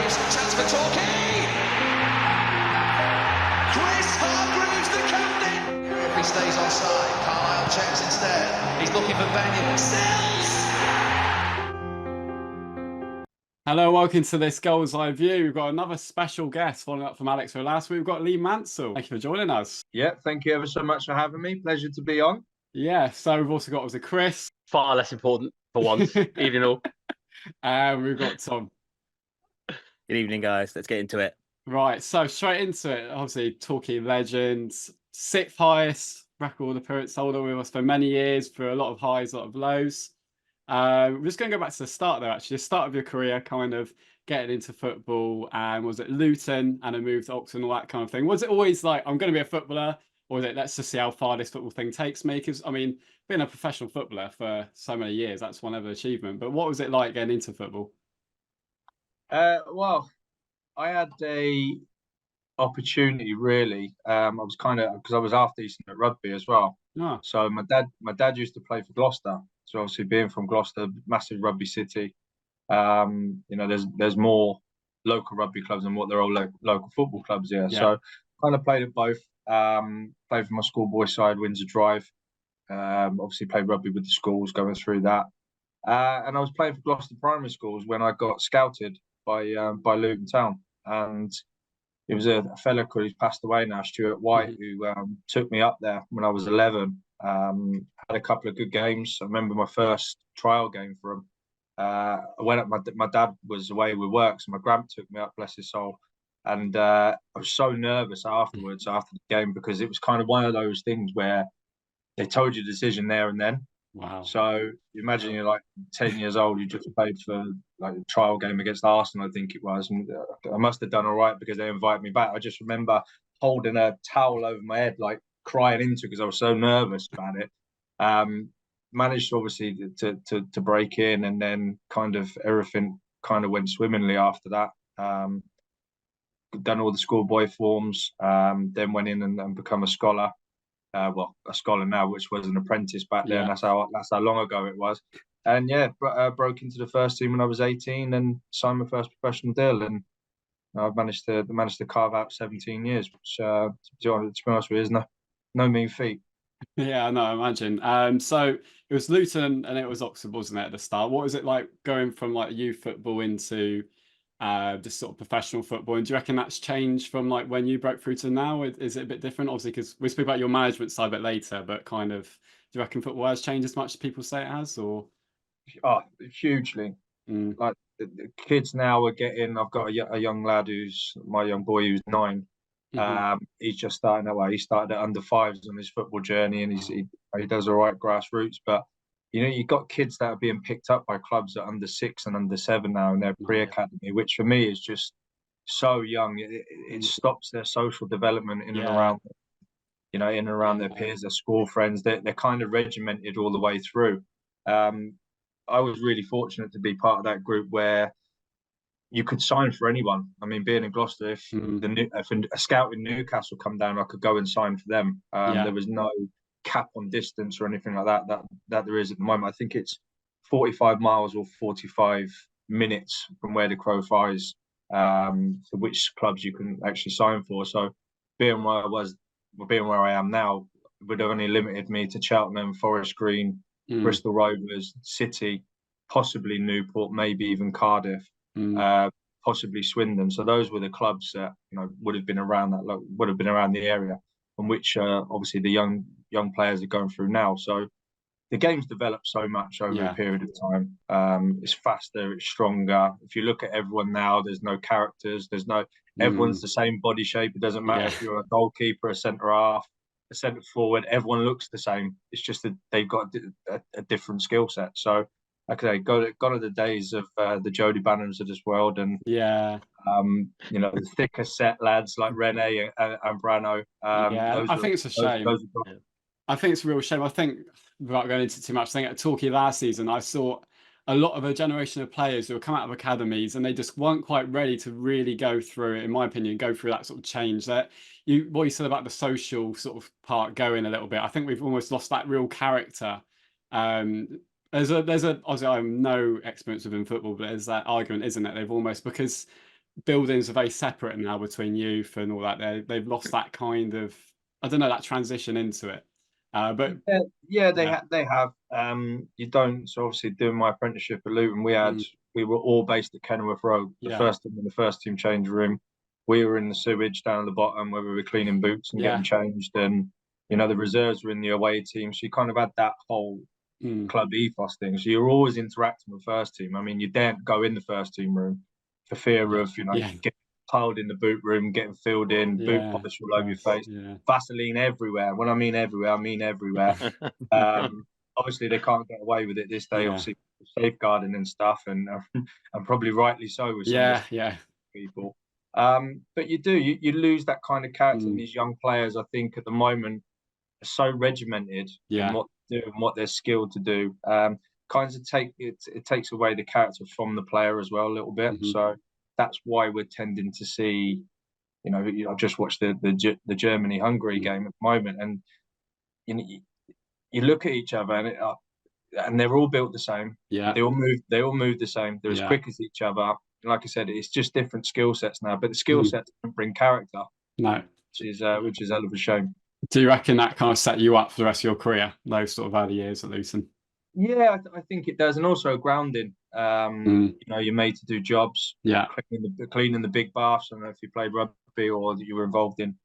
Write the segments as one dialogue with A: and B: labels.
A: chance for Torquay. The captain. If he stays onside, Carlisle checks instead. He's looking for Benyon. Sells.
B: Hello, welcome to this Gull'S Live View. We've got another special guest following up from Alex for last week. We've got Lee Mansell. Thank you for joining us.
C: Yeah, thank you ever so much for having me. Pleasure to be on.
B: Yeah, so we've also got Chris.
D: Far less important for once, evening all.
B: And we've got Tom.
E: Good evening, guys. Let's get into it.
B: Right, so straight into it. Obviously, Torquay legends, sixth highest record appearance holder with us for many years, through a lot of highs, a lot of lows. We're just going to go back to the start there, actually. The start of your career, kind of getting into football, and was it Luton and a move to Oxford and all that kind of thing? Was it always like, I'm going to be a footballer, or was it, let's just see how far this football thing takes me? Because, I mean, being a professional footballer for so many years, that's one other achievement. But what was it like getting into football?
C: Well, I had a opportunity really. I was kind of, because I was half decent at rugby as well.
B: Oh.
C: So my dad used to play for Gloucester. So obviously being from Gloucester, massive rugby city, you know, there's more local rugby clubs than what there are local football clubs here. Yeah. So kind of played at both. Played for my schoolboy side, Windsor Drive. Obviously played rugby with the schools, going through that. And I was playing for Gloucester primary schools when I got scouted by Luton Town. And it was a fellow who's passed away now, Stuart White, who took me up there when I was 11. Had a couple of good games. I remember my first trial game for him. I went up. My dad was away with work, so my grand took me up, bless his soul. And I was so nervous afterwards, after the game, because it was kind of one of those things where they told you the decision there and then.
B: Wow.
C: So imagine you're like 10 years old, you just played for like a trial game against Arsenal, I think it was. And I must have done all right because they invited me back. I just remember holding a towel over my head, like crying into it because I was so nervous about it. Managed obviously to break in, and then kind of everything kind of went swimmingly after that. Done all the schoolboy forms, then went in and become a scholar. Well, a scholar now, which was an apprentice back then. That's how long ago it was. And yeah, broke into the first team when I was 18 and signed my first professional deal. And I've managed to carve out 17 years, which to be honest with you, is no mean feat.
B: Yeah, no, I imagine. So it was Luton and it was Oxford, wasn't it, at the start? What was it like going from like youth football into this sort of professional football? And do you reckon that's changed from like when you broke through to now? Is it a bit different? Obviously, because we speak about your management side a bit later, but kind of, do you reckon football has changed as much as people say it has, or?
C: Oh, hugely. Like the kids now are getting. I've got a young lad who's my young boy who's 9. He's just starting away. He started at under 5s on his football journey, and he does all right grassroots. But you know, you've got kids that are being picked up by clubs at under 6 and under 7 now in their pre-academy, which for me is just so young. It stops their social development in and around, you know, in and around their peers, their school friends. They're kind of regimented all the way through. I was really fortunate to be part of that group where you could sign for anyone. I mean, being in Gloucester, if a scout in Newcastle come down, I could go and sign for them. There was no cap on distance or anything like that there is at the moment. I think it's 45 miles or 45 minutes from where the crow flies to which clubs you can actually sign for. So being where I am now would have only limited me to Cheltenham, Forest Green, Bristol Rovers, City, possibly Newport, maybe even Cardiff, possibly Swindon. So those were the clubs that, you know, would have been around the area from which obviously the young players are going through now. So the game's developed so much over a period of time. It's faster, it's stronger. If you look at everyone now, there's no characters, everyone's the same body shape. It doesn't matter if you're a goalkeeper, a centre half, a centre forward, everyone looks the same. It's just that they've got a different skill set. So like I say, gone are the days of the Jody Bannons of this world, and you know, the thicker set lads like Rene and Brano.
B: I think it's a shame. I think it's a real shame. I think, without going into too much, I think at Torquay last season, I saw a lot of a generation of players who have come out of academies and they just weren't quite ready to really go through, in my opinion, go through that sort of change. That what you said about the social sort of part going a little bit, I think we've almost lost that real character. There's obviously I'm no experience within football, but there's that argument, isn't it? They've almost, because buildings are very separate now between youth and all that. They've lost that kind of, I don't know, that transition into it. But
C: they have. You don't. So obviously, doing my apprenticeship at Luton, we were all based at Kenilworth Road. The first team in the first team change room. We were in the sewage down at the bottom where we were cleaning boots and getting changed, and the reserves were in the away team. So you kind of had that whole club ethos thing. So you're always interacting with first team. I mean, you daren't go in the first team room for fear of getting piled in the boot room, getting filled in, boot polish all over your face, Vaseline everywhere. When I mean everywhere, I mean everywhere. Obviously, they can't get away with it this day. Obviously, safeguarding and stuff, and probably rightly so with some people. But you lose that kind of character. And these young players, I think, at the moment, are so regimented in what they do and what they're skilled to do. It takes away the character from the player as well a little bit. So that's why we're tending to see, I just watched the Germany-Hungary game at the moment, and you look at each other and they're all built the same. Yeah, they all move the same. They're as quick as each other. Like I said, it's just different skill sets now, but the skill sets don't bring character. No, which is hell of a shame. Do
B: you reckon that kind of set you up for the rest of your career, those sort of early years at Luton?
C: Yeah, I think it does, and also grounding. You're made to do jobs. Yeah, cleaning the big baths. I don't know if you played rugby or that you were involved in.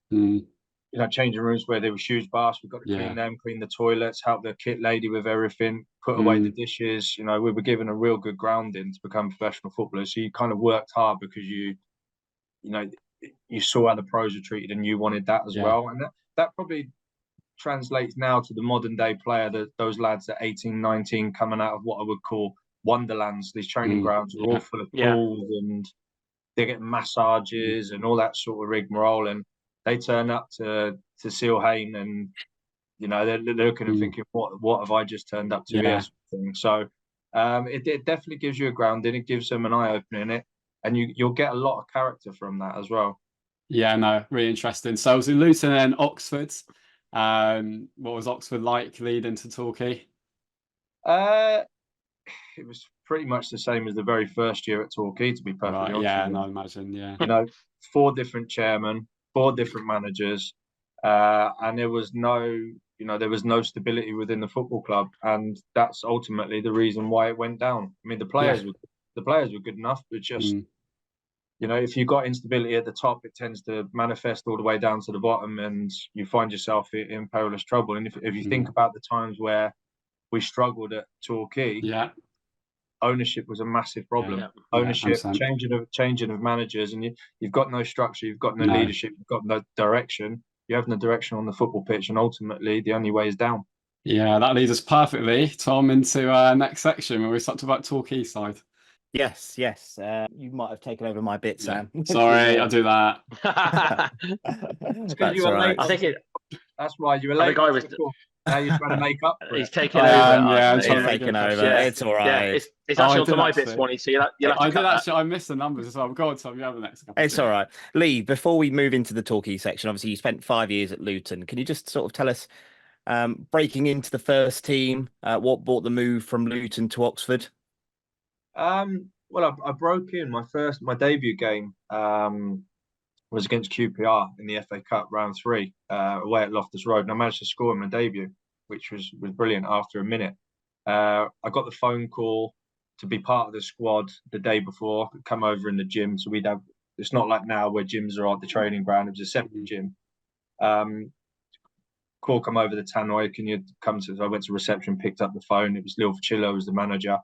C: Changing rooms where there were huge baths. We've got to clean them, clean the toilets, help the kit lady with everything, put away the dishes. We were given a real good grounding to become professional footballers. So you kind of worked hard because you saw how the pros were treated and you wanted that as well. And that probably translates now to the modern day player, those lads at 18, 19 coming out of what I would call wonderlands. These training grounds are all full of pools and they're getting massages and all that sort of rigmarole. And they turn up to Seal Hayne and, they're looking and thinking, what have I just turned up to here? Sort of so it definitely gives you a grounding. It gives them an eye-opener in it. And you'll get a lot of character from that as well.
B: Yeah, no, really interesting. So I was in Luton and Oxford. What was Oxford like leading to Torquay?
C: It was pretty much the same as the very first year at Torquay, to be perfectly honest.
B: Yeah, I imagine, yeah.
C: 4 different chairmen, 4 different managers, and there was no stability within the football club, and that's ultimately the reason why it went down. I mean, the players were good enough, but just if you've got instability at the top, it tends to manifest all the way down to the bottom, and you find yourself in perilous trouble. And if you think about the times where we struggled at Torquay, ownership was a massive problem. Ownership, changing of managers, and you've got no structure, you've got no leadership, you've got no direction. You have no direction on the football pitch, and ultimately the only way is down.
B: Yeah, that leads us perfectly, Tom, into our next section where we start about Torquay side.
E: Yes. You might have taken over my bit, Sam.
B: Sorry, I'll do that.
C: That's all right.
D: I think it.
C: That's why you were late.
D: I was.
C: Now you're trying to make up for
D: He's
C: it.
D: taking over.
E: I'm taking over. Yeah. It's all right.
D: Yeah, it's actually onto my bit, Swanee. So you'll have to cut that.
B: I missed the numbers as well. Go on, Tom. You have the next couple.
E: It's all right. Lee, before we move into the Torquay section, obviously you spent 5 years at Luton. Can you just sort of tell us, breaking into the first team, what brought the move from Luton to Oxford?
C: Well, I broke in my debut game was against QPR in the FA Cup round 3 away at Loftus Road, and I managed to score in my debut, which was brilliant. After a minute, I got the phone call to be part of the squad the day before, come over in the gym. So we'd have, it's not like now where gyms are at the training ground. It was a separate gym. Call come over the tannoy, can you come to? So I went to reception, picked up the phone. It was Lil Facillo was the manager.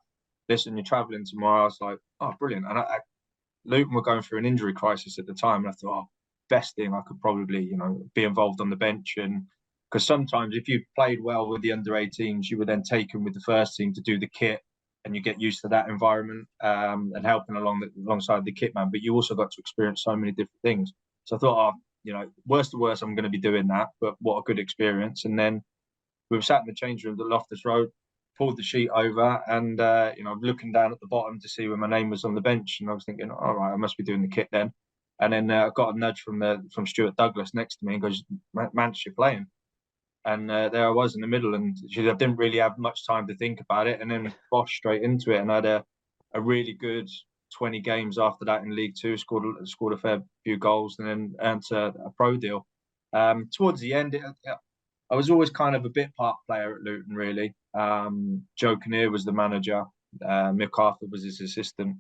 C: Listen, you're travelling tomorrow. I was like, oh, brilliant. And Luton were going through an injury crisis at the time. And I thought, oh, best thing, I could probably, be involved on the bench. And because sometimes if you played well with the under-18s, you were then taken with the first team to do the kit, and you get used to that environment and helping alongside the kit man. But you also got to experience so many different things. So I thought, worst to worst, I'm going to be doing that. But what a good experience. And then we were sat in the change room at Loftus Road, pulled the sheet over, and looking down at the bottom to see where my name was on the bench, and I was thinking, all right, I must be doing the kit then. And then I got a nudge from Stuart Douglas next to me and goes, Mance, you're playing. And there I was in the middle, and I didn't really have much time to think about it, and then bosh straight into it. And I had a really good 20 games after that in League Two, scored a fair few goals, and then earned a pro deal. Towards the end, I was always kind of a bit part player at Luton, really. Joe Kinnear was the manager. Mick Arthur was his assistant.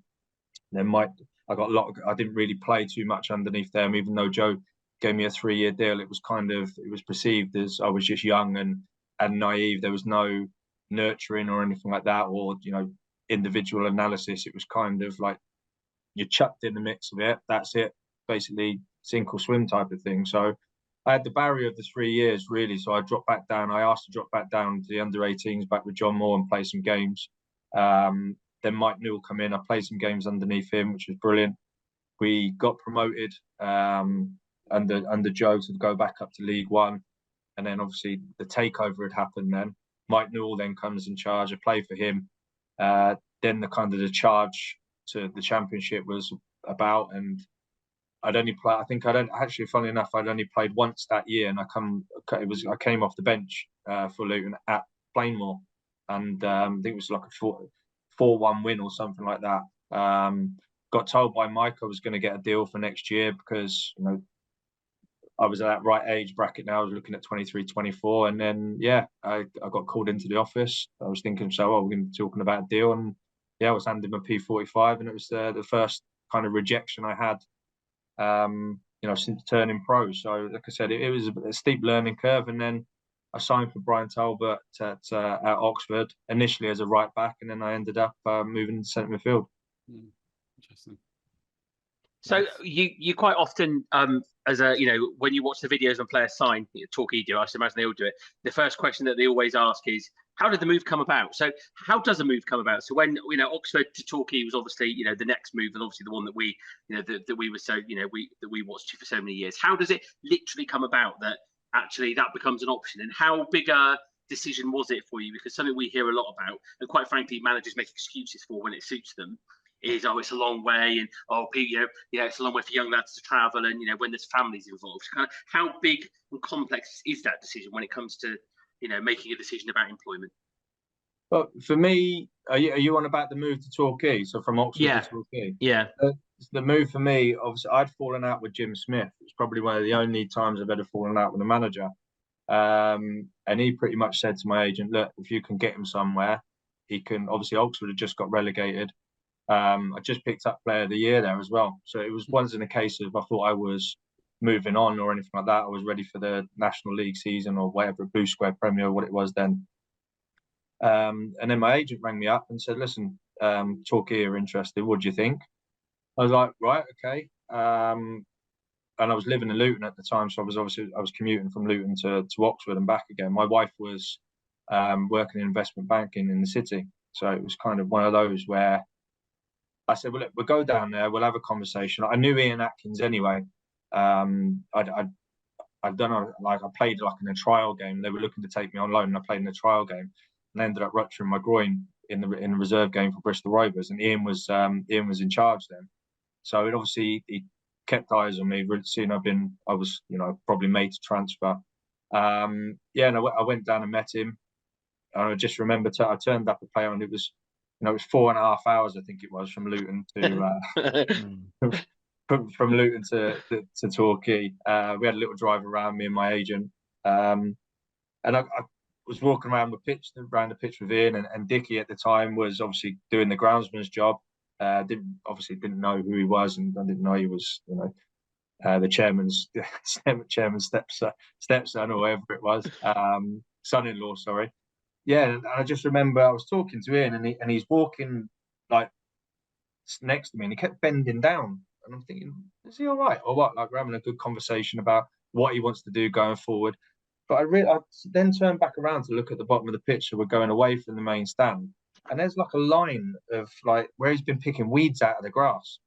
C: Then I got a lot. I didn't really play too much underneath them, even though Joe gave me a 3-year deal. It was perceived as I was just young and naive. There was no nurturing or anything like that, or individual analysis. It was kind of like you're chucked in the mix of it. That's it, basically sink or swim type of thing. So I had the barrier of the 3 years, really. So I dropped back down. I asked to drop back down to the under-18s, back with John Moore, and play some games. Then Mike Newell come in. I played some games underneath him, which was brilliant. We got promoted under Joe to go back up to League One. And then obviously the takeover had happened then. Mike Newell then comes in charge. I play for him. Then the charge to the Championship was about, and I'd only play. I think funnily enough, I'd only played once that year, and I came off the bench for Luton at Plainmoor, and I think it was like a 4-1 win or something like that. Got told by Mike I was going to get a deal for next year because I was at that right age bracket now. I was looking at 23, 24, and then I got called into the office. I was thinking, we're going to be talking about a deal, and I was handed my P45, and it was the first kind of rejection I had, since turning pro. So, like I said, it was a steep learning curve, and then I signed for Brian Talbot at Oxford initially as a right back, and then I ended up moving to centre midfield.
B: Interesting.
D: So you quite often, as a when you watch the videos when players sign, Torquay do, I imagine they all do it. The first question that they always ask is, how did the move come about? So how does a move come about? So when Oxford to Torquay was obviously the next move, and obviously the one that we that we were so that we watched you for so many years. How does it literally come about that actually that becomes an option, and how big a decision was it for you? Because something we hear a lot about, and quite frankly, managers make excuses for when it suits them, is it's a long way, and it's a long way for young lads to travel, and when there's families involved. Kind of how big and complex is that decision when it comes to making a decision about employment?
C: Well, for me, are you on about the move to Torquay? So from Oxford to Torquay?
D: Yeah.
C: The move for me, obviously, I'd fallen out with Jim Smith. It's probably one of the only times I've ever fallen out with a manager. And he pretty much said to my agent, look, if you can get him somewhere, he can. Obviously, Oxford had just got relegated. I just picked up Player of the Year there as well. So it was once in a case of I thought I was moving on or anything like that. I was ready for the National League season or whatever, Blue Square Premier, what it was then. And then my agent rang me up and said, listen, Torquay are interested. What do you think? I was like, right, okay. And I was living in Luton at the time. So I was commuting from Luton to Oxford and back again. My wife was working in investment banking in the city. So it was kind of one of those where I said, well, look, we'll go down there. We'll have a conversation. I knew Ian Atkins anyway. I've done I played in a trial game. They were looking to take me on loan, and I played in a trial game, and ended up rupturing my groin in the reserve game for Bristol Rovers. And Ian was in charge then, so it obviously he kept eyes on me. Seeing I was probably made to transfer. And I went down and met him. And I just remember I turned up a player, and it was 4.5 hours, I think it was, from Luton to from Luton to Torquay. We had a little drive around, me and my agent, and I was walking around the pitch with Ian, and Dickie at the time was obviously doing the groundsman's job. Didn't know who he was, and I didn't know he was the chairman's stepson or whatever it was, son-in-law, sorry. Yeah, and I just remember I was talking to Ian, and he's walking like next to me, and he kept bending down, and I'm thinking, is he all right or what? Like, we're having a good conversation about what he wants to do going forward. But I then turned back around to look at the bottom of the pitch, so we're going away from the main stand, and there's like a line of like where he's been picking weeds out of the grass.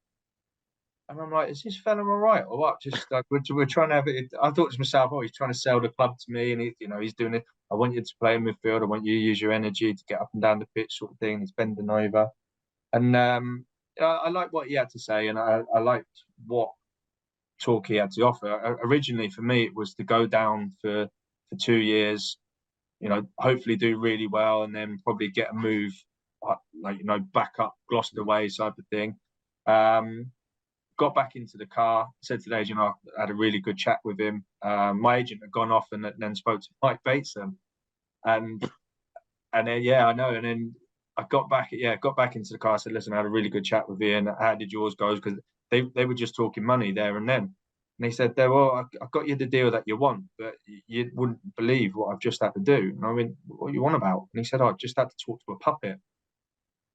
C: And I'm like, is this fella all right or what? Just like we're trying to have it. I thought to myself, oh, he's trying to sell the club to me, and he's doing it. I want you to play in midfield. I want you to use your energy to get up and down the pitch, sort of thing. He's bending over, and I like what he had to say, and I liked what Torquay had to offer. Originally, for me, it was to go down for 2 years, hopefully do really well, and then probably get a move, back up Gloucester way type of thing. Got back into the car, said to the agent, I had a really good chat with him. My agent had gone off and then spoke to Mike Bateson, and then yeah, I know. And then I got back into the car. I said, listen, I had a really good chat with Ian. How did yours go? Because they were just talking money there and then. And he said, well, I got you the deal that you want, but you wouldn't believe what I've just had to do. And I went, what are you on about? And he said, I just had to talk to a puppet.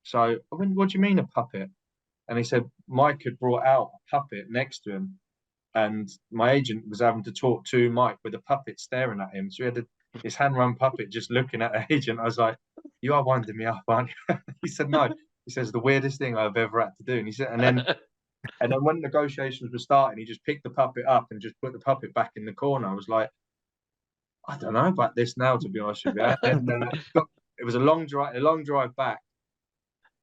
C: So I went, what do you mean a puppet? And he said, Mike had brought out a puppet next to him, and my agent was having to talk to Mike with a puppet staring at him. So he had this hand-run puppet just looking at the agent. I was like, you are winding me up, aren't you? He said, no. He says, the weirdest thing I've ever had to do. And he said, and then when negotiations were starting, he just picked the puppet up and just put the puppet back in the corner. I was like, I don't know about this now, to be honest with you. And then it was a long drive back.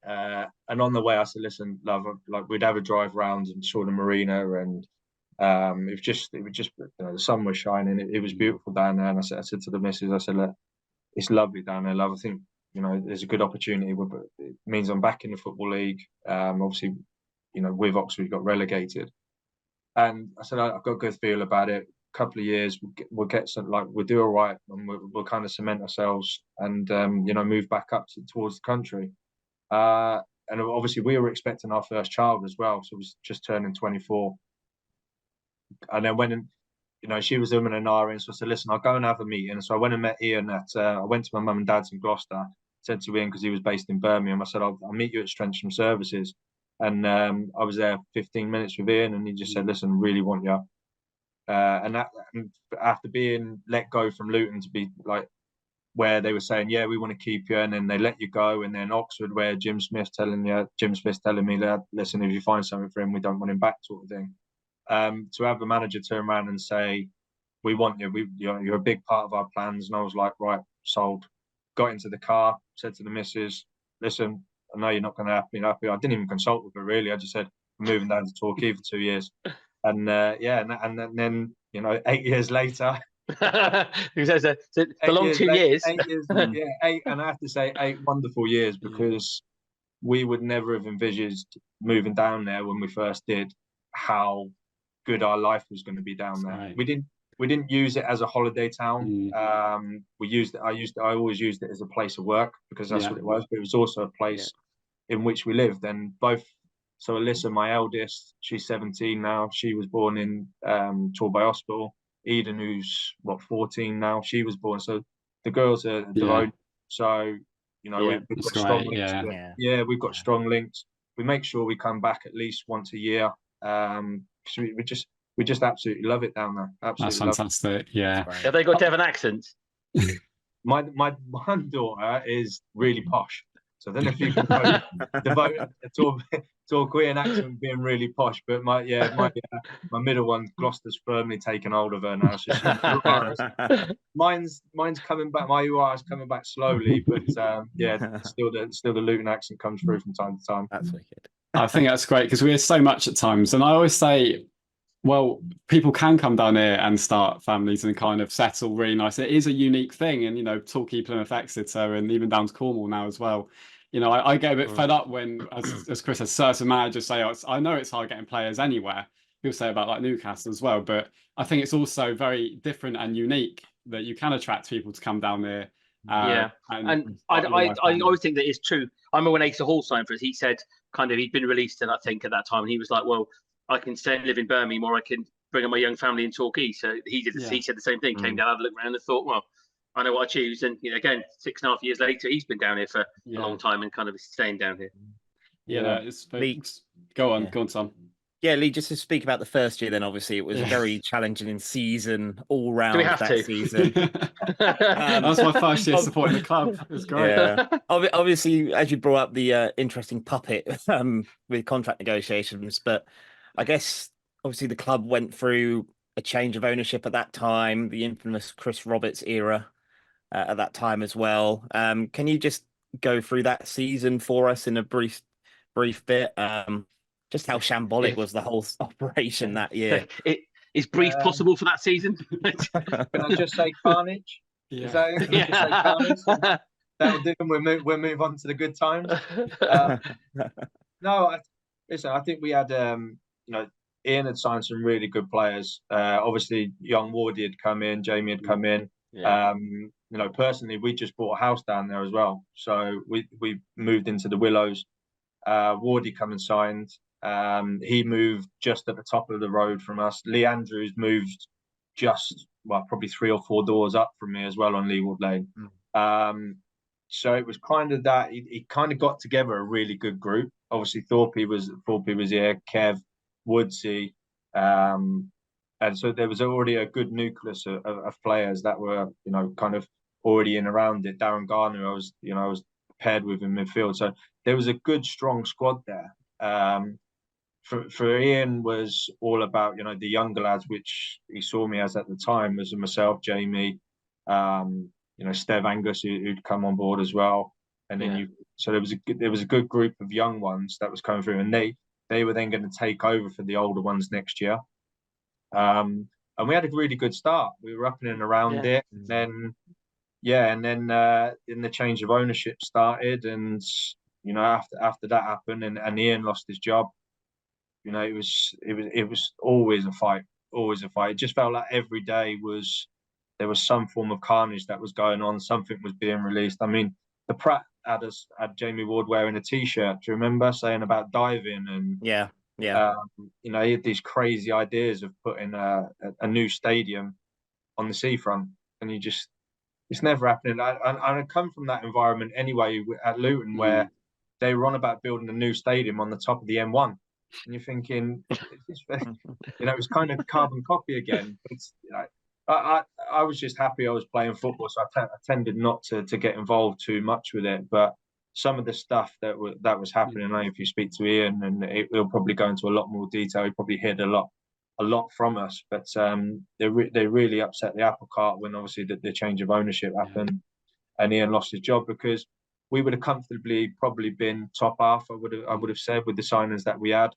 C: And on the way, I said, listen, love, like we'd have a drive round and saw the marina, and it was just the sun was shining. It was beautiful down there. And I said to the missus, I said, look, it's lovely down there, love. I think, there's a good opportunity. It means I'm back in the Football League. Obviously, with Oxford, got relegated. And I said, I've got a good feel about it. A couple of years, we'll get some, we'll do all right, and we'll kind of cement ourselves and, move back up towards the country. And obviously we were expecting our first child as well, so it was just turning 24. And then when she was and ahhing, so I said, listen, I'll go and have a meeting. So I went and met Ian I went to my mum and dad's in Gloucester, said to Ian, because he was based in Birmingham, I said, I'll meet you at Strensham Services. And I was there 15 minutes with Ian, and he just said, listen, really want you. And after being let go from Luton to be where they were saying, yeah, we want to keep you, and then they let you go, and then Oxford, where Jim Smith's telling me that, listen, if you find something for him, we don't want him back, sort of thing. To have the manager turn around and say, we want you, you're a big part of our plans, and I was like, right, sold. Got into the car, said to the missus, listen, I know you're not going to have me happy. I didn't even consult with her really. I just said, I'm moving down to Torquay for 2 years, and and then 8 years later.
D: It's a long 2 years.
C: 8 years, yeah, 8, and I have to say 8 wonderful years, because we would never have envisaged moving down there when we first did how good our life was going to be down there. Right. We didn't use it as a holiday town. We used it. I always used it as a place of work, because that's what it was. But it was also a place in which we lived. And so Alyssa, my eldest, she's 17 now. She was born in Torquay Hospital. Eden, who's 14 now, she was born. So the girls are devoted. So we've got strong links. We've got strong links. We make sure we come back at least once a year. We just absolutely love it down there. Absolutely,
B: that's fantastic. Yeah.
D: Have they got Devon accents?
C: My one daughter is really posh. So I don't know if you can devote a Torquayan accent being really posh, but my middle one, Gloucester's firmly taken hold of her now. So mine's coming back. My UR is coming back slowly, but still the Luton accent comes through from time to time.
E: That's wicked.
B: I think that's great, because we hear so much at times, and I always say, well, people can come down here and start families and kind of settle really nice. It is a unique thing, and Torquay, Plymouth, Exeter, and even down to Cornwall now as well. I get a bit fed up when, as Chris says, certain managers say, I know it's hard getting players anywhere. People say about Newcastle as well, but I think it's also very different and unique that you can attract people to come down there.
D: And I always think that is true. I remember when Asa Hall signed for us, he said he'd been released, and I think at that time, and he was like, well, I can stay and live in Birmingham, or I can bring up my young family in Torquay. So he said the same thing, came down, had a look around and thought, well, I know what I choose. And again, 6.5 years later, he's been down here for a long time and kind of staying down here.
B: Lee, go on, Tom.
E: Yeah, Lee, just to speak about the first year, then obviously it was a very challenging season all round season.
B: That's my first year supporting the club. It was great.
E: Yeah. Obviously, as you brought up the interesting puppet with contract negotiations, but I guess obviously the club went through a change of ownership at that time, the infamous Chris Roberts era at that time as well. Can you just go through that season for us in a brief bit? Just how shambolic was the whole operation that year?
D: Is brief possible for that season?
C: Can I just say carnage?
B: Yeah.
C: Is that carnage? That'll do. We'll move on to the good times. No, Listen, I think we had, Ian had signed some really good players. Obviously, young Wardy had come in, Jamie had come in.
D: Yeah.
C: Personally, we just bought a house down there as well. So we moved into the Willows. Wardy come and signed. He moved just at the top of the road from us. Lee Andrews moved probably 3 or 4 doors up from me as well on Leeward Lane. So it was kind of that he kind of got together a really good group. Obviously, Torquay was here, Kev, Woodsy, and so there was already a good nucleus of players that were kind of already in around it. Darren Garner, I was paired with in midfield, so there was a good strong squad there. For Ian was all about the younger lads, which he saw me as at the time, as myself, Jamie, Stev Angus who'd come on board as well, and then so there was a good group of young ones that was coming through, and they were then going to take over for the older ones next year. And we had a really good start. We were up and around it, and then the change of ownership started, and after that happened, and Ian lost his job. It was always a fight, always a fight. It just felt like every day there was some form of carnage that was going on. Something was being released. I mean, the Pratt had Jamie Ward wearing a T-shirt. Do you remember saying about diving and he had these crazy ideas of putting a new stadium on the seafront, and it's never happening. I come from that environment anyway at Luton, where they were on about building a new stadium on the top of the M1. And you're thinking, it's kind of carbon copy again. It's I was just happy I was playing football, so I tended not to get involved too much with it. But some of the stuff that was happening, if you speak to Ian, and he'll probably go into a lot more detail. He probably hid a lot from us, but they really upset the apple cart when obviously the change of ownership happened, and Ian lost his job, because we would have comfortably probably been top half. I would have said, with the signings that we had,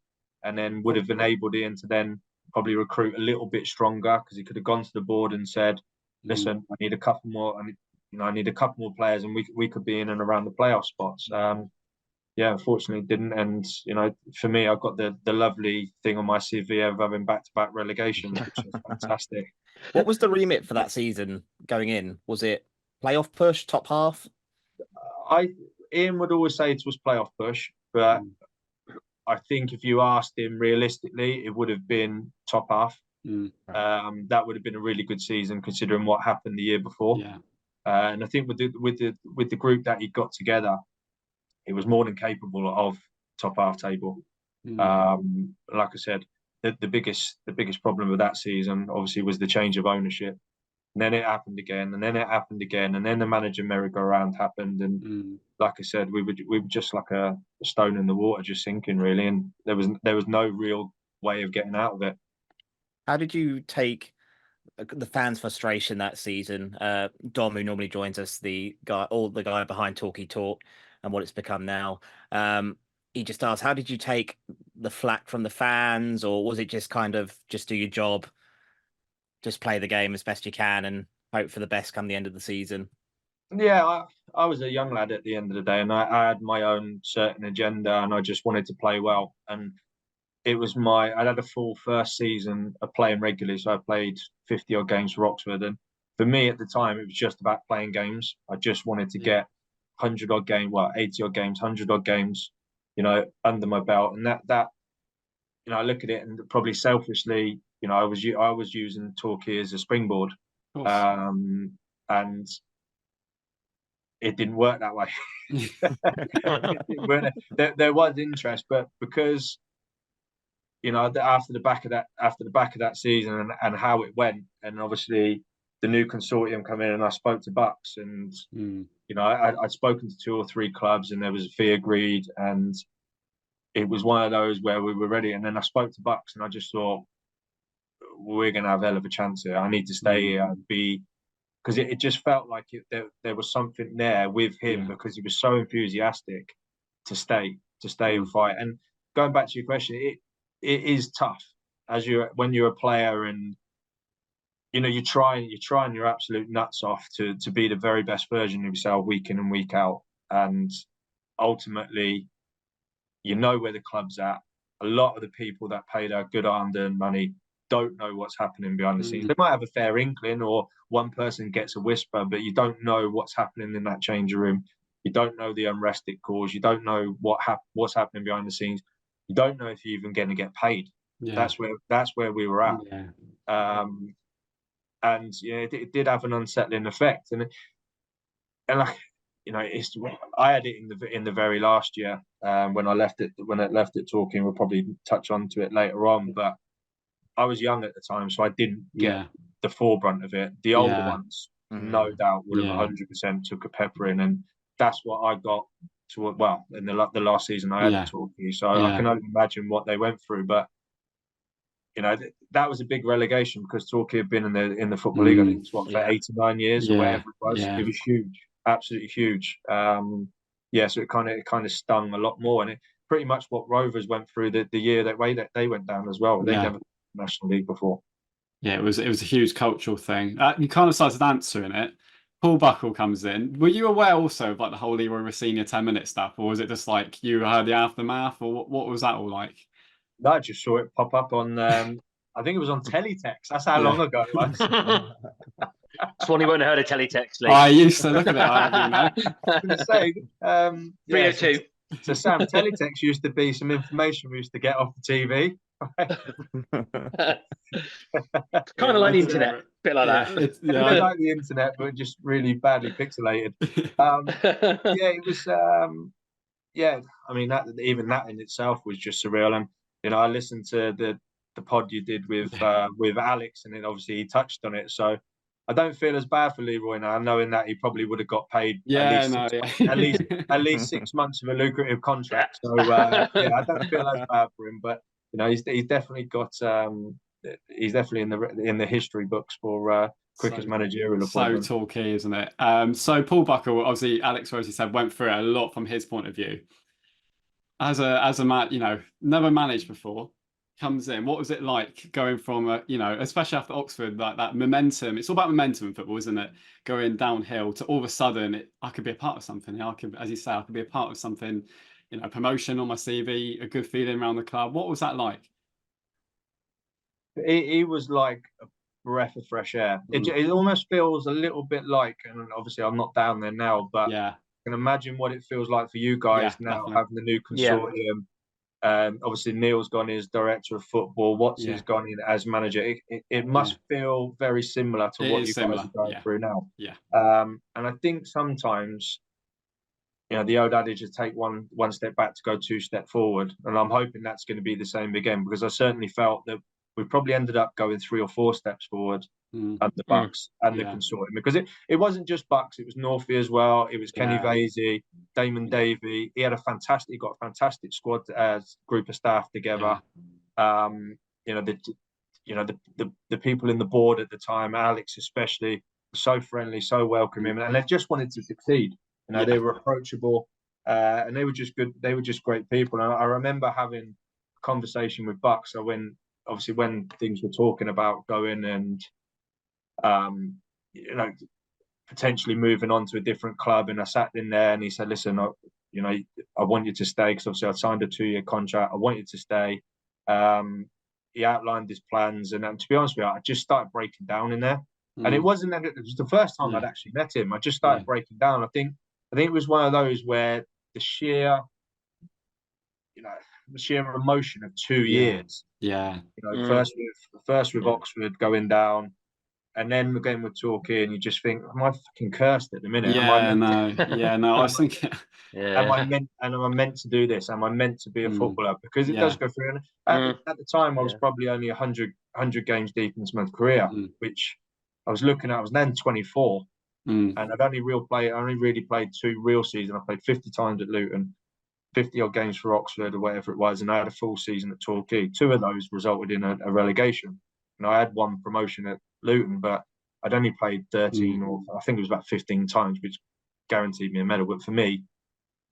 C: and then would have enabled Ian to then probably recruit a little bit stronger, because he could have gone to the board and said, "Listen, I need a couple more. I need a couple more players, and we could be in and around the playoff spots." Unfortunately didn't. And for me, I've got the lovely thing on my CV of having back-to-back relegations, which was fantastic.
E: What was the remit for that season going in? Was it playoff push, top half?
C: Ian would always say it was playoff push, but I think if you asked him realistically, it would have been top half. That would have been a really good season considering what happened the year before. And I think with the group that he got together, it was more than capable of top half table. Like I said, the biggest problem with that season obviously was the change of ownership. And then it happened again, and then it happened again, and then the manager merry-go-round happened, and like I said, we were just like a stone in the water, just sinking really, and there was no real way of getting out of it.
E: How did you take the fans' frustration that season? Dom, who normally joins us, the guy behind Torquay Talk and what it's become now, he just asked, how did you take the flack from the fans, or was it just kind of just do your job? Just play the game as best you can and hope for the best come the end of the season?
C: Yeah, I was a young lad at the end of the day, and I had my own certain agenda, and I just wanted to play well. And it was I had a full first season of playing regularly, so I played 50 odd games for Oxford. And for me at the time, it was just about playing games. I just wanted to get 100 odd games, 80 odd games, 100 odd games, under my belt. And that I look at it, and probably selfishly, I was using Torquay as a springboard, and it didn't work that way. There was interest, but because after the back of that season and how it went, and obviously the new consortium come in, and I spoke to Bucks, and I'd spoken to 2 or 3 clubs, and there was a fee agreed, and it was one of those where we were ready. And then I spoke to Bucks, and I just thought, we're going to have a hell of a chance here. I need to stay here and because it just felt like there was something there with him, because he was so enthusiastic to stay and fight. And going back to your question, it is tough when you're a player, and you're trying your absolute nuts off to be the very best version of yourself week in and week out, and ultimately where the club's at, a lot of the people that paid our good earned money don't know what's happening behind the scenes. They might have a fair inkling, or one person gets a whisper, but you don't know what's happening in that changing room. You don't know the unrest it caused. You don't know what's happening behind the scenes. You don't know if you're even going to get paid.
B: Yeah.
C: That's where we were at.
B: Yeah.
C: And it did have an unsettling effect. And like, I had it in the very last year when I left it Torquay. We'll probably touch on to it later on, but I was young at the time, so I didn't get the forefront of it. The older ones, no doubt, would have 100% took a pepper in, and that's what I got to. Well, in the last season I had at Torquay, so I can only imagine what they went through. But that was a big relegation, because Torquay had been in the football league, I think, for 8 or 9 years or whatever it was. It was huge, absolutely huge. So it kind of stung a lot more, and it pretty much what Rovers went through the year that they went down as well. They never National League before.
B: Yeah, it was a huge cultural thing. You kind of started answering it. Paul Buckle comes in. Were you aware also of like the whole Leroy Rossini 10-minute stuff, or was it just like you heard the aftermath, or what was that all like?
C: No, I just saw it pop up on. I think it was on teletext. That's how long ago it was.
D: Swanee won't have heard of teletext, Lee.
B: I used to look at it.
C: I was going to say,
D: 302.
C: So Sam, teletext used to be some information we used to get off the TV.
D: Kind of like the internet, bit like that.
C: It's like the internet, but just really badly pixelated. It was. I mean, that in itself was just surreal. And I listened to the pod you did with Alex, and then obviously he touched on it. So I don't feel as bad for Leroy now, knowing that he probably would have got paid at least 6 months of a lucrative contract. So I don't feel as bad for him, but he's definitely got he's definitely in the history books for quickest managerial appointment.
B: So Torquay, isn't it? So Paul Buckle, obviously Alex Rosie said, went through it a lot from his point of view. As a man, never managed before, comes in. What was it like going from especially after Oxford, like that momentum? It's all about momentum in football, isn't it? Going downhill to all of a sudden, I could be a part of something. I could, as you say, I could be a part of something. Promotion on my CV, a good feeling around the club. What was that like?
C: It was like a breath of fresh air. It almost feels a little bit like, and obviously I'm not down there now, but I can imagine what it feels like for you guys now, having the new consortium. Obviously Neil's gone as director of football. Watts's gone in as manager. It must feel very similar to what you guys are going through now. And I think sometimes, the old adage is take one step back to go 2 steps forward. And I'm hoping that's going to be the same again, because I certainly felt that we probably ended up going 3 or 4 steps forward at the Bucks and the consortium, because it wasn't just Bucks, it was Northey as well. It was Kenny Vasey, Damon Davey. He got a fantastic squad, group of staff together. The people in the board at the time, Alex especially, so friendly, so welcoming, and they just wanted to succeed. They were approachable, and they were just good. They were just great people. And I remember having a conversation with Bucks. So when things were talking about going and potentially moving on to a different club, and I sat in there, and he said, "Listen, I want you to stay, because obviously I signed a 2-year contract. I want you to stay." He outlined his plans, and to be honest with you, I just started breaking down in there. And it was the first time I'd actually met him. I just started breaking down. I think it was one of those where the sheer emotion of 2 years. First with Oxford going down, and then again with Torquay, and you just think, am I fucking cursed at the minute?
B: I was thinking,
C: am I meant to do this? Am I meant to be a footballer? Because it does go through. And at the time, I was probably only 100 games deep into my career, which I was looking at. I was then 24, and I'd only really played 2 real seasons. I played 50 times at Luton, 50 odd games for Oxford or whatever it was, and I had a full season at Torquay. 2 of those resulted in a relegation. I had 1 promotion at Luton, but I'd only played 13 or I think it was about 15 times, which guaranteed me a medal. But for me,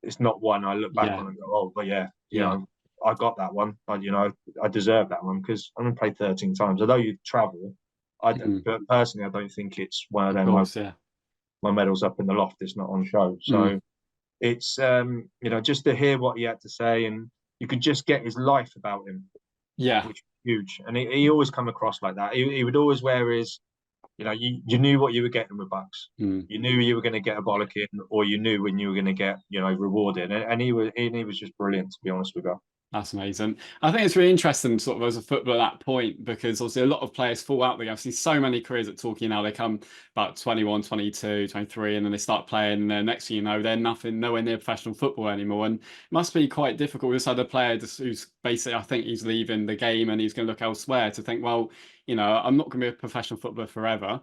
C: it's not one I look back on and go, "Oh, but I got that one. I deserve that one," because I only played 13 times. Although you travel, but personally, I don't think it's one of them. My medal's up in the loft. It's not on show. So it's just to hear what he had to say, and you could just get his life about him.
B: Yeah,
C: which was huge. And he always come across like that. He would always wear his, you knew what you were getting with Bucks. You knew you were going to get a bollocking, or you knew when you were going to get, rewarded. And he was just brilliant, to be honest with you.
B: That's amazing. I think it's really interesting sort of as a footballer at that point, because obviously a lot of players fall out there. I've seen so many careers at Torquay now. They come about 21, 22, 23, and then they start playing, and then next thing you know, they're nowhere near professional football anymore. And it must be quite difficult. We just had a player who's basically, I think he's leaving the game and he's going to look elsewhere, to think, well, I'm not going to be a professional footballer forever.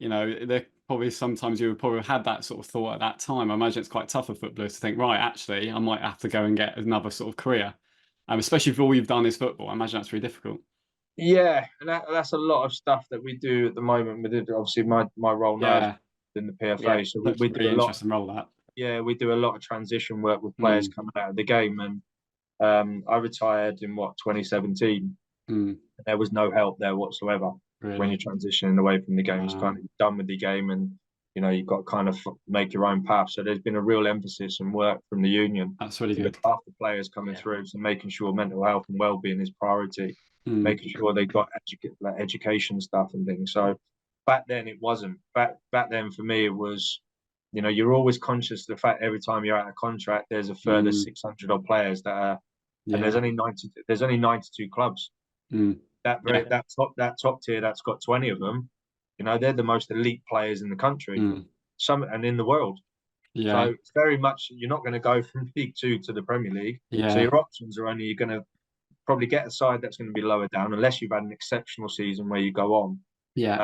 B: There probably sometimes you would probably have had that sort of thought at that time. I imagine it's quite tough for footballers to think, right, actually, I might have to go and get another sort of career. Especially if all you've done is football. I imagine that's really difficult.
C: Yeah, and that's a lot of stuff that we do at the moment. With obviously my role now in the PFA, so we do a lot.
B: Interesting role that.
C: Yeah, we do a lot of transition work with players coming out of the game, and I retired in 2017. There was no help there whatsoever when you're transitioning away from the game. It's kind of done with the game, and you've got to kind of make your own path. So there's been a real emphasis and work from the union.
B: That's really good.
C: After players coming through, so making sure mental health and well-being is priority, making sure they've got education stuff and things. So back then it wasn't. Back then for me it was, you're always conscious of the fact every time you're out of contract, there's a further 600 odd players that are, and there's only 92 clubs. That top tier that's got 20 of them. They're the most elite players in the country, and in the world. So it's very much, you're not going to go from League Two to the Premier League. So your options are only, you're going to probably get a side that's going to be lower down, unless you've had an exceptional season where you go on, you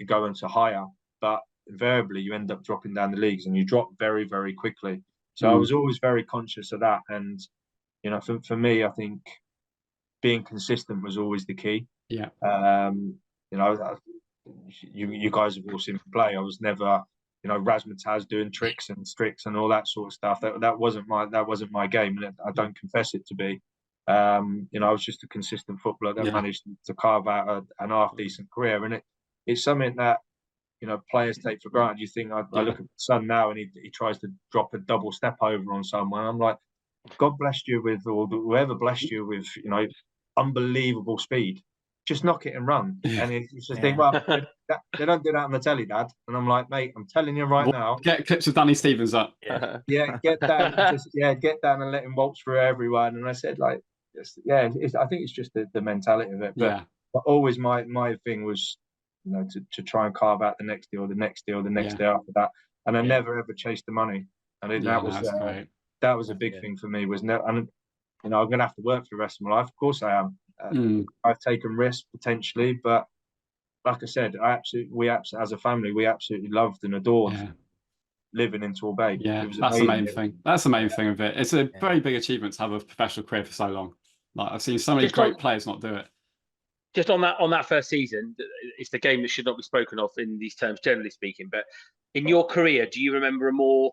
C: go into higher. But invariably, you end up dropping down the leagues, and you drop very, very quickly. So I was always very conscious of that. And, for me, I think being consistent was always the key. You guys have all seen me play. I was never, razzmatazz doing tricks and tricks and all that sort of stuff. That wasn't my game, and I don't confess it to be. I was just a consistent footballer that managed to carve out an half decent career, and it's something that players take for granted. You think I look at my son now, and he tries to drop a double step over on someone. I'm like, God blessed you with, or whoever blessed you with, unbelievable speed. Just knock it and run. And it's just think, well, they don't do that on the telly, Dad. And I'm like, mate, I'm telling you right now.
B: Get clips of Danny Stevens up.
C: Get down. Get down and let him waltz through everyone. And I said, like, I think it's just the mentality of it. But always my thing was, to try and carve out the next deal, the next deal, the next deal after that. And I never ever chased the money. I think that was a big thing for me. Was no, and I'm going to have to work for the rest of my life. Of course I am. I've taken risks potentially, but like I said, we as a family, we absolutely loved and adored living in Torquay.
B: That's the main thing. That's the main thing of it. It's a very big achievement to have a professional career for so long. Like, I've seen so many great players not do it.
D: Just on that first season, it's the game that should not be spoken of in these terms, generally speaking. But in your career, do you remember a more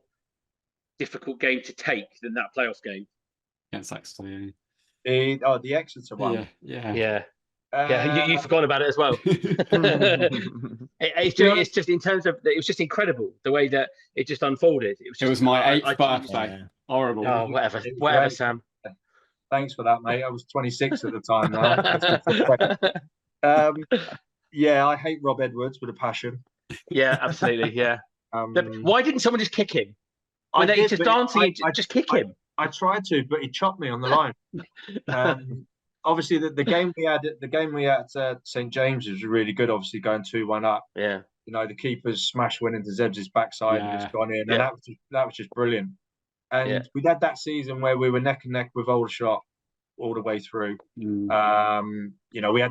D: difficult game to take than that playoff game?
B: Against Exeter,
C: the Exeter one.
D: You forgot about it as well. It's just in terms of, it was just incredible the way that it just unfolded.
B: It was my 8th birthday. Horrible.
D: Oh, whatever, Sam.
C: Thanks for that, mate. I was 26 at the time now. I hate Rob Edwards with a passion.
D: Yeah, absolutely. Yeah. Why didn't someone just kick him? He's just dancing. Just kick him.
C: I tried to, but he chopped me on the line. Obviously, the game we had at St James was really good. Obviously, going 2-1 up.
D: Yeah.
C: The keeper's smash went into Zeb's backside and it's gone in, and that was just brilliant. And we had that season where we were neck and neck with Aldershot all the way through. We had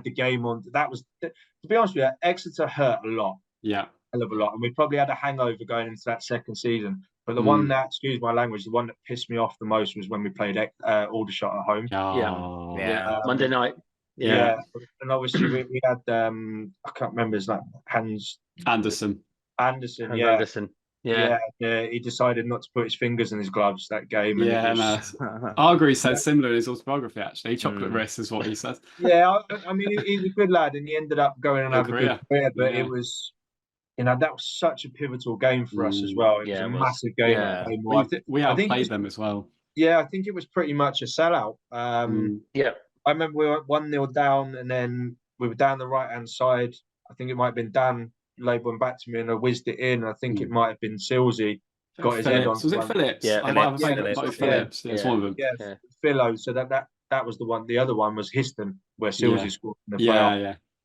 C: the game on. That was, to be honest with you, Exeter hurt a lot.
B: Yeah.
C: Hell of a lot, and we probably had a hangover going into that second season. But the one that, excuse my language, the one that pissed me off the most was when we played Aldershot at home.
D: Monday night.
C: And obviously we had I can't remember his name,
B: Anderson.
C: He decided not to put his fingers in his gloves that game.
B: Argery said similar in his autobiography, actually. Chocolate wrist is what he said.
C: I mean, he's a good lad, and he ended up going and having a good career, but it was, that was such a pivotal game for us as well. It was a massive game.
B: We have played them as well.
C: Yeah, I think it was pretty much a sellout.
D: Yeah.
C: I remember we were 1-0 down, and then we were down the right-hand side. I think it might have been Dan laid one back to me, and I whizzed it in. I think it might have been Silsey got his head on.
B: Was it Phillips?
D: Yeah,
B: I might have a
C: Phillips.
B: favourite, but Phillips. Yeah, it's one of them.
C: Yeah, Philo. So that was the one. The other one was Histon, where Silsey scored in the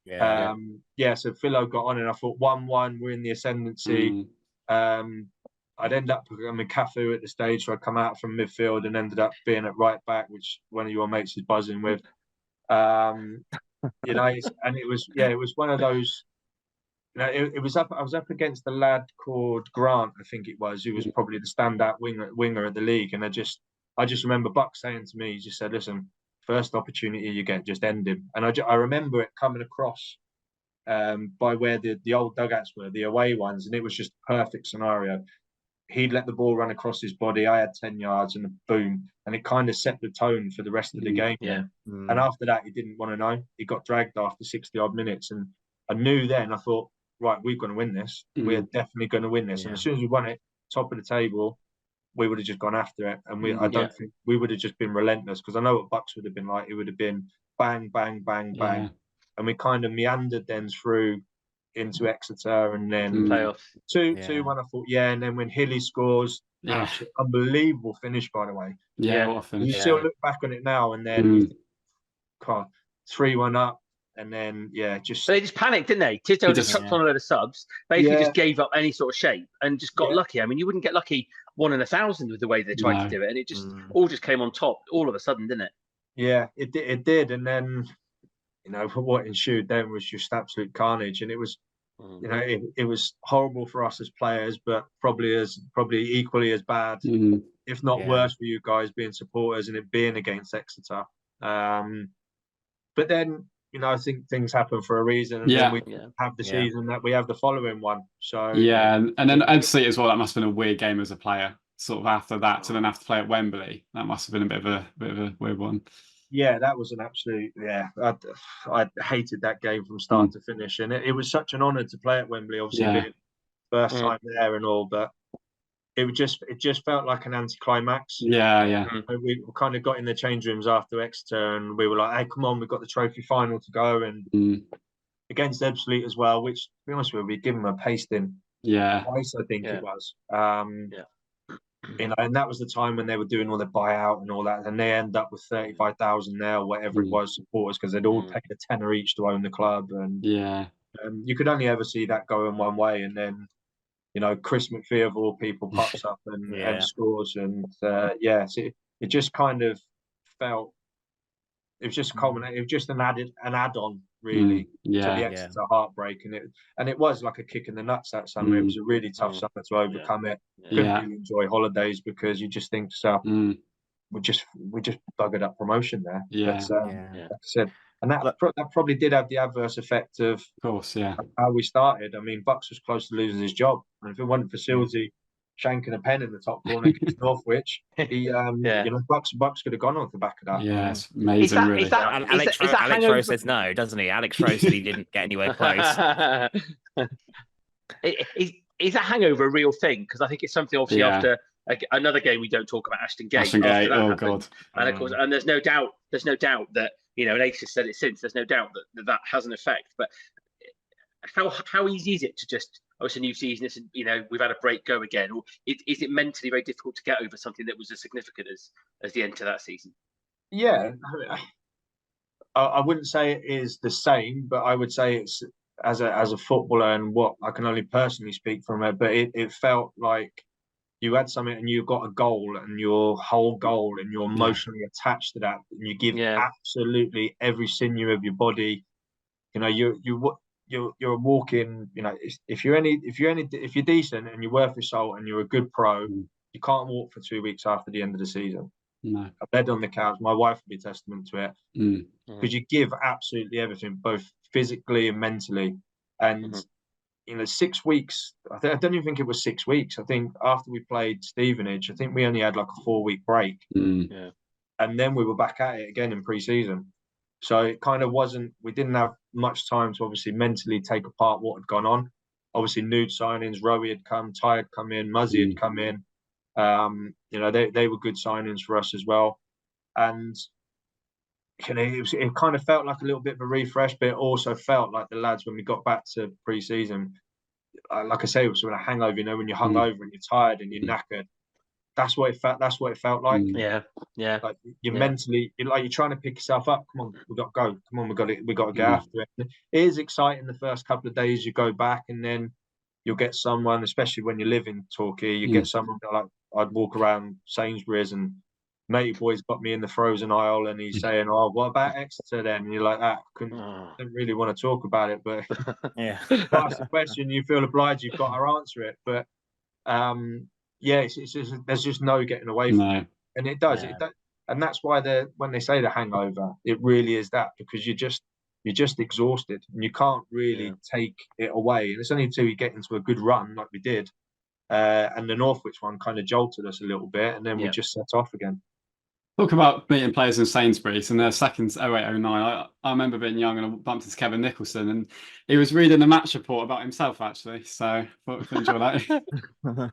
C: playoff. So Philo got on, and I thought 1-1, we're in the ascendancy. I'd end up becoming Cafu at the stage, so I come out from midfield and ended up being at right back, which one of your mates is buzzing with. And it was one of those. It was up. I was up against a lad called Grant, I think it was, who was probably the standout winger of the league. And I just remember Buck saying to me, he just said, "Listen, first opportunity you get, just end him." And I remember it coming across by where the old dugouts were, the away ones, and it was just a perfect scenario. He'd let the ball run across his body. I had 10 yards and boom. And it kind of set the tone for the rest of the game. And after that, he didn't want to know. He got dragged after 60 odd minutes. And I knew then, I thought, right, we're going to win this. We're definitely going to win this. And as soon as we won it, top of the table, we would have just gone after it. And I don't think we would have just been relentless, because I know what Bucks would have been like. It would have been bang, bang, bang, bang. And we kind of meandered then through into Exeter, and then
D: playoffs
C: 2-1. I thought, and then when Hilly scores, unbelievable finish, by the way. You still look back on it now, and then 3-1 up, and then just
D: they just panicked, didn't they? Tito just chucked on a load of subs, basically just gave up any sort of shape and just got lucky. I mean, you wouldn't get lucky 1 in 1,000 with the way they tried to do it, and it just all just came on top all of a sudden, didn't it?
C: Yeah, it did, and then what ensued then was just absolute carnage, and it was. It was horrible for us as players, but probably equally as bad, if not worse, for you guys being supporters and it being against Exeter. But then, I think things happen for a reason, and then we have the season that we have the following one. So
B: and then obviously as well, that must have been a weird game as a player. Sort of after that, to then have to play at Wembley, that must have been a bit of a weird one.
C: Yeah, that was an absolute I hated that game from start to finish, and it was such an honour to play at Wembley. Obviously, being first time there and all, but it just felt like an anticlimax. We kind of got in the change rooms after Exeter, and we were like, "Hey, come on, we've got the trophy final to go," and against Ebbsfleet as well. Which, to be honest with you, we give them a pasting. Twice, I think it was. And that was the time when they were doing all the buyout and all that, and they end up with 35,000 there, or whatever it was, supporters, because they'd all paid a tenner each to own the club, and you could only ever see that going one way. And then, Chris McPhee of all people pops up and scores, and so it just kind of felt it was just culminating. It was just an add-on. Really, to the Exeter heartbreak, and it was like a kick in the nuts that summer. It was a really tough summer to overcome it. Couldn't really enjoy holidays because you just think to yourself, we just buggered up promotion there. But, like I said, and that probably did have the adverse effect of course, how we started. I mean, Bucks was close to losing his job, and if it wasn't for Silsey shanking a pen in the top corner against Northwich, Bucks could have gone off the back of that.
B: Yeah, it's amazing. Really.
E: Alex Rowe says no, doesn't he? Alex Rowe said he didn't get anywhere close.
D: Is that hangover a real thing? Because I think it's something obviously after another game we don't talk about, Ashton Gate.
B: Oh God!
D: And of course, and there's no doubt that and Ace has said it since. There's no doubt that has an effect. But how easy is it to just? Oh, it's a new season. We've had a break, go again. Or is it mentally very difficult to get over something that was as significant as the end to that season?
C: Yeah, I wouldn't say it is the same, but I would say it's as a footballer, and what I can only personally speak from it. But it felt like you had something and you got a goal, and your whole goal, and you're emotionally attached to that, and you give absolutely every sinew of your body. You're walking. If you're decent and you're worth your salt and you're a good pro, you can't walk for 2 weeks after the end of the season.
B: No,
C: I bed on the couch. My wife would be testament to it, because you give absolutely everything, both physically and mentally. And 6 weeks. I don't even think it was 6 weeks. I think after we played Stevenage, I think we only had like a 4-week break, and then we were back at it again in pre-season. So it kind of wasn't. We didn't have much time to obviously mentally take apart what had gone on. Obviously, nude signings, Rowie had come, Ty had come in, Muzzy had come in. You know, they were good signings for us as well, and you know, it kind of felt like a little bit of a refresh, but it also felt like the lads when we got back to pre-season, like I say, it was sort of a hangover. You know, when you're hungover and you're tired and you're knackered. That's what it felt. That's what it felt like.
D: Yeah.
C: Like you're mentally, you're trying to pick yourself up. Come on, we got to go. Come on, we got to get after it. It is exciting the first couple of days. You go back, and then you'll get someone, especially when you live in Torquay, you get someone like I'd walk around Sainsbury's and matey boy's got me in the frozen aisle, and he's saying, "Oh, what about Exeter then?" And you're like, don't really want to talk about it, but ask the question, you feel obliged. You've got to answer it, but it's just, there's just no getting away from it, and it does. And that's why when they say the hangover, it really is that, because you're just exhausted and you can't really take it away. And it's only until you get into a good run like we did, and the Northwich one kind of jolted us a little bit, and then we just set off again.
B: Talk about meeting players in Sainsbury's and their second 08-09. I remember being young and I bumped into Kevin Nicholson, and he was reading a match report about himself, actually. So I thought we'd enjoy that.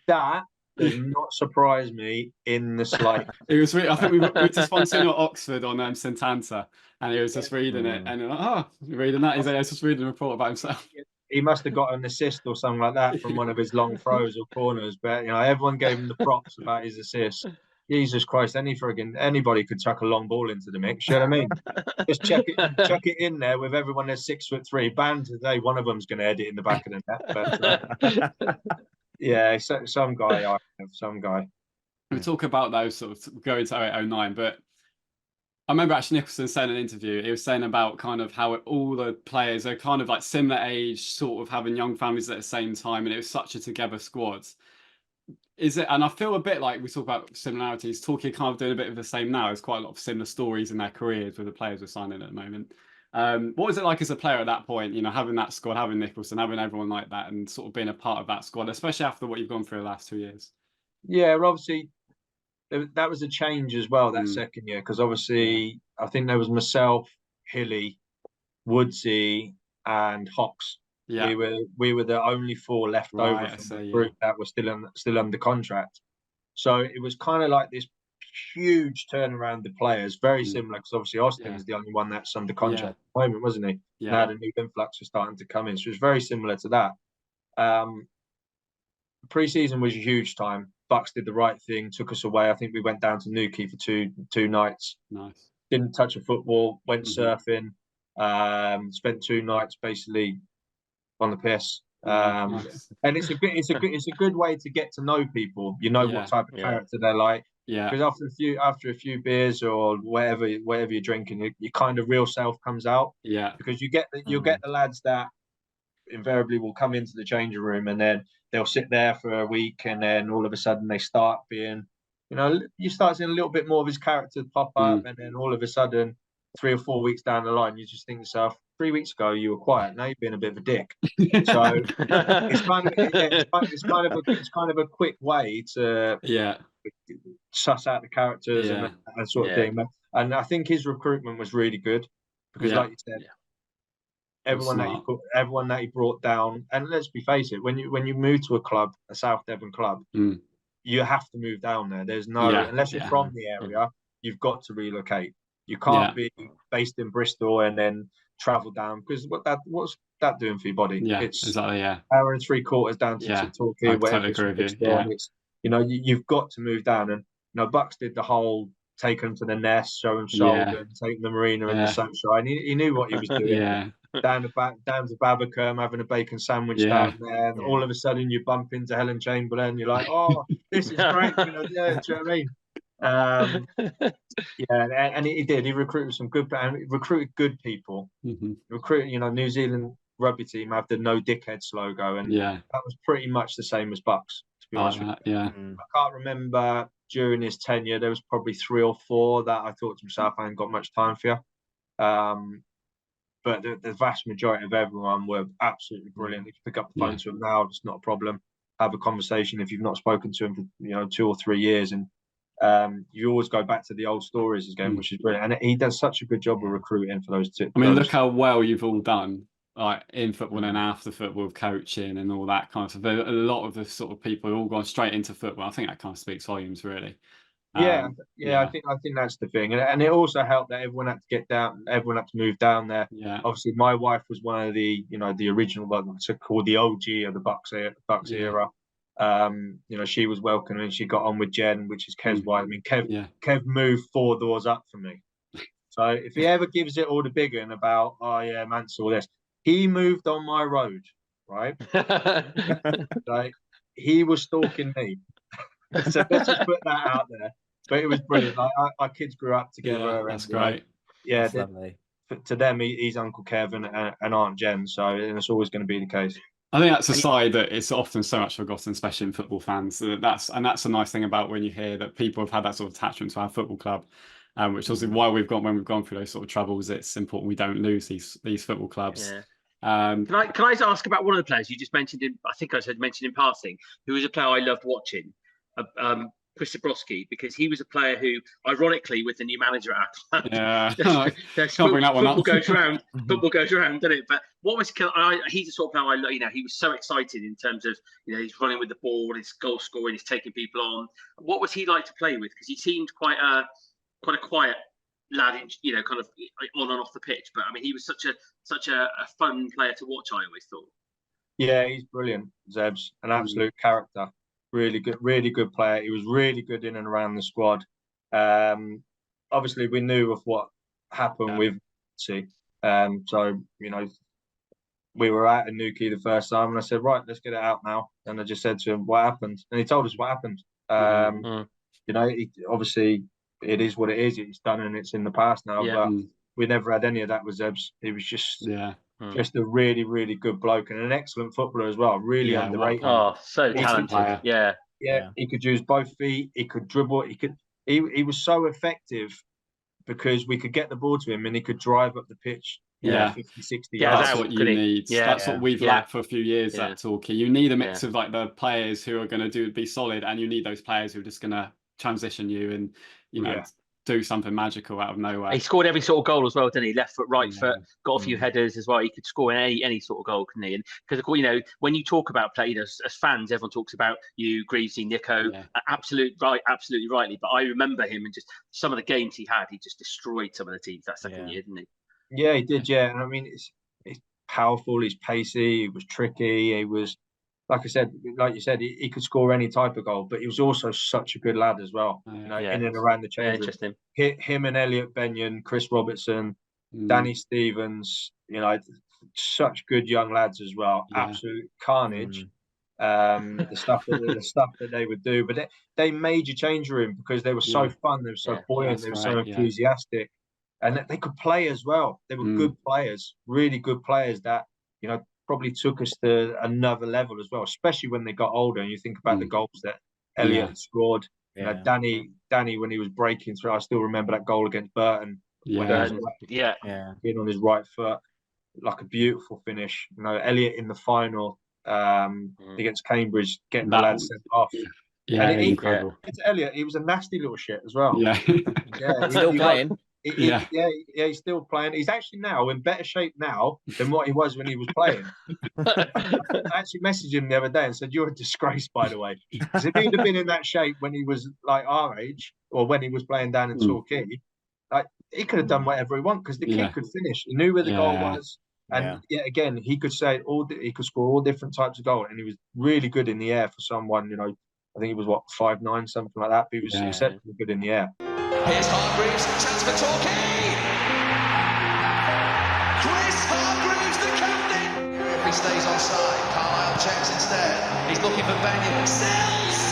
C: That does not surprise me in the slightest.
B: It was. I think we were just sponsoring at Oxford on St Anta, and he was just reading it, and like, reading that. He's just reading a report about himself.
C: He must have got an assist or something like that from one of his long throws or corners, but you know, everyone gave him the props about his assist. Jesus Christ, anybody could chuck a long ball into the mix. You know what I mean? Just chuck it in there with everyone that's 6'3". Band today, one of them's going to head it in the back of the net. But some guy.
B: We talk about those sort of going to 08-09, but I remember actually Nicholson saying in an interview, he was saying about kind of how all the players are kind of like similar age, sort of having young families at the same time, and it was such a together squad. Is it? And I feel a bit like we talk about similarities. Torquay kind of doing a bit of the same now. There's quite a lot of similar stories in their careers with the players we're signing at the moment. What was it like as a player at that point? You know, having that squad, having Nicholson, having everyone like that, and sort of being a part of that squad, especially after what you've gone through the last 2 years.
C: Yeah, well, obviously that was a change as well that second year, because obviously I think there was myself, Hilly, Woodsy, and Hawks.
B: Yeah,
C: we were the only 4 left over from the group that were still under contract. So it was kind of like this huge turnaround of players, very similar, because obviously Austin is the only one that's under contract at the moment, wasn't he?
B: Yeah.
C: Now the new influx was starting to come in, so it was very similar to that. Pre-season was a huge time. Bucks did the right thing, took us away. I think we went down to Newquay for two nights.
B: Nice.
C: Didn't touch a football. Went surfing. Spent 2 nights basically on the piss.
B: Nice.
C: And it's a good way to get to know people. You know what type of character they're like.
B: Yeah.
C: Because after a few beers or whatever you're drinking, your kind of real self comes out.
B: Yeah.
C: Because you'll get the lads that invariably will come into the changing room, and then they'll sit there for a week, and then all of a sudden they start being, you know, you start seeing a little bit more of his character pop up, and then all of a sudden 3 or 4 weeks down the line, you just think to yourself, 3 weeks ago you were quiet, now you're being a bit of a dick. So it's kind of a quick way to suss out the characters and that sort of thing. And I think his recruitment was really good, because like you said, everyone that he brought down, and let's face it, when you move to a club, a South Devon club, you have to move down there. There's no unless you're from the area, you've got to relocate. You can't be based in Bristol and then travel down, because what's that doing for your body? It's
B: exactly,
C: hour and 3/4 down to Torquay, whatever. It's, you know, you've got to move down. And you know, Bucks did the whole take them to the nest, show them shoulder, take the marina in the sunshine. He knew what he was doing. Down to Babacombe, having a bacon sandwich down there, and all of a sudden you bump into Helen Chamberlain. You're like, oh, this is great. You know, do you know what I mean? And he did. He recruited some good, recruited good people. Recruited, you know, New Zealand rugby team have the no dickheads logo, and that was pretty much the same as Bucks. To be honest with you, I can't remember during his tenure there was probably 3 or 4 that I thought to myself, I ain't got much time for you. But the vast majority of everyone were absolutely brilliant. You can pick up the phone to them now; it's not a problem. Have a conversation if you've not spoken to them for 2 or 3 years, and you always go back to the old stories again, which is brilliant. And he does such a good job of recruiting for those two.
B: I mean, look how well you've all done like in football and after football, coaching and all that kind of stuff. A lot of the sort of people who all gone straight into football. I think that kind of speaks volumes, really.
C: Yeah, I think that's the thing, and it also helped that everyone had to get down, everyone had to move down there.
B: Yeah,
C: obviously, my wife was one of the the original, what's it called, the OG of the Bucks era. She was welcome and she got on with Jen, which is Kev's wife. I mean, Kev moved 4 doors up from me. So if he ever gives it all the big one about, oh yeah, Mansell, this, he moved on my road, right? Like, he was stalking me. So let's just put that out there. But it was brilliant. Like, our kids grew up together.
B: That's great.
C: Yeah, to them, he's Uncle Kev and Aunt Jen. So it's always going to be the case.
B: I think that's a side that is often so much forgotten, especially in football fans. That's a nice thing about when you hear that people have had that sort of attachment to our football club, which is why when we've gone through those sort of troubles, it's important we don't lose these football clubs.
D: Yeah. Can I ask about one of the players you just mentioned? I think I mentioned in passing, who was a player I loved watching, Chris Zabrowski, because he was a player who, ironically, with the new manager at Atlanta,
B: can't bring that one up.
D: Football goes around, doesn't it? But what was he's the sort of player I love. He was so excited in terms of he's running with the ball, his goal scoring, he's taking people on. What was he like to play with? Because he seemed quite a quiet lad, kind of on and off the pitch. But I mean, he was such a fun player to watch. I always thought.
C: Yeah, he's brilliant. Zeb's an absolute character. Really good player. He was really good in and around the squad. Obviously, we knew of what happened with Nancy. So we were out in Newquay the first time, and I said, right, let's get it out now. And I just said to him, what happened? And he told us what happened. Obviously, it is what it is. It's done and it's in the past now. But we never had any of that with Zebs. He was just a really, really good bloke and an excellent footballer as well. Really underrated.
D: Oh, so talented. Yeah.
C: He could use both feet. He could dribble. He was so effective because we could get the ball to him and he could drive up the pitch. 50, 60 yards.
B: That's what you need. That's what we've lacked for a few years at Torquay. You need a mix of like the players who are going to be solid, and you need those players who are just going to transition you and do something magical out of nowhere.
D: He scored every sort of goal as well, didn't he? Left foot, right foot, got a few headers as well. He could score any sort of goal, couldn't he? And because, of course, when you talk about players as fans, everyone talks about you, Greavesy, Nico, absolutely rightly. But I remember him and just some of the games he had, he just destroyed some of the teams that second year, didn't he?
C: Yeah, he did. Yeah, and I mean, it's powerful. He's pacey. He was tricky. He was, like you said, he could score any type of goal, but he was also such a good lad as well. In and around the change room. Him and Elliot Benyon, Chris Robertson, Danny Stevens, such good young lads as well. Absolute carnage. The stuff that they would do, but they made you change room because they were so fun. They were so buoyant. They were so enthusiastic, and they could play as well. They were good players, really good players that probably took us to another level as well, especially when they got older. And you think about the goals that Elliot scored. Danny, when he was breaking through, I still remember that goal against Burton. When he was being on his right foot, like a beautiful finish. Elliot in the final against Cambridge, getting the lads sent off.
B: Incredible.
C: Elliot, he was a nasty little shit as well.
E: Still playing.
C: He's still playing. He's actually now in better shape now than what he was when he was playing. I actually messaged him the other day and said, "You're a disgrace, by the way." Because if he'd have been in that shape when he was like our age, or when he was playing down in Torquay, like he could have done whatever he wanted because the kid could finish. He knew where the goal was, and again, he could say he could score all different types of goals, and he was really good in the air for someone. I think he was 5'9", something like that. But he was exceptionally good in the air.
A: Here's Hargreaves, chance for Torquay. Chris Hargreaves, the captain. If he stays onside, Carlisle checks instead. He's looking for Benyon. Sells.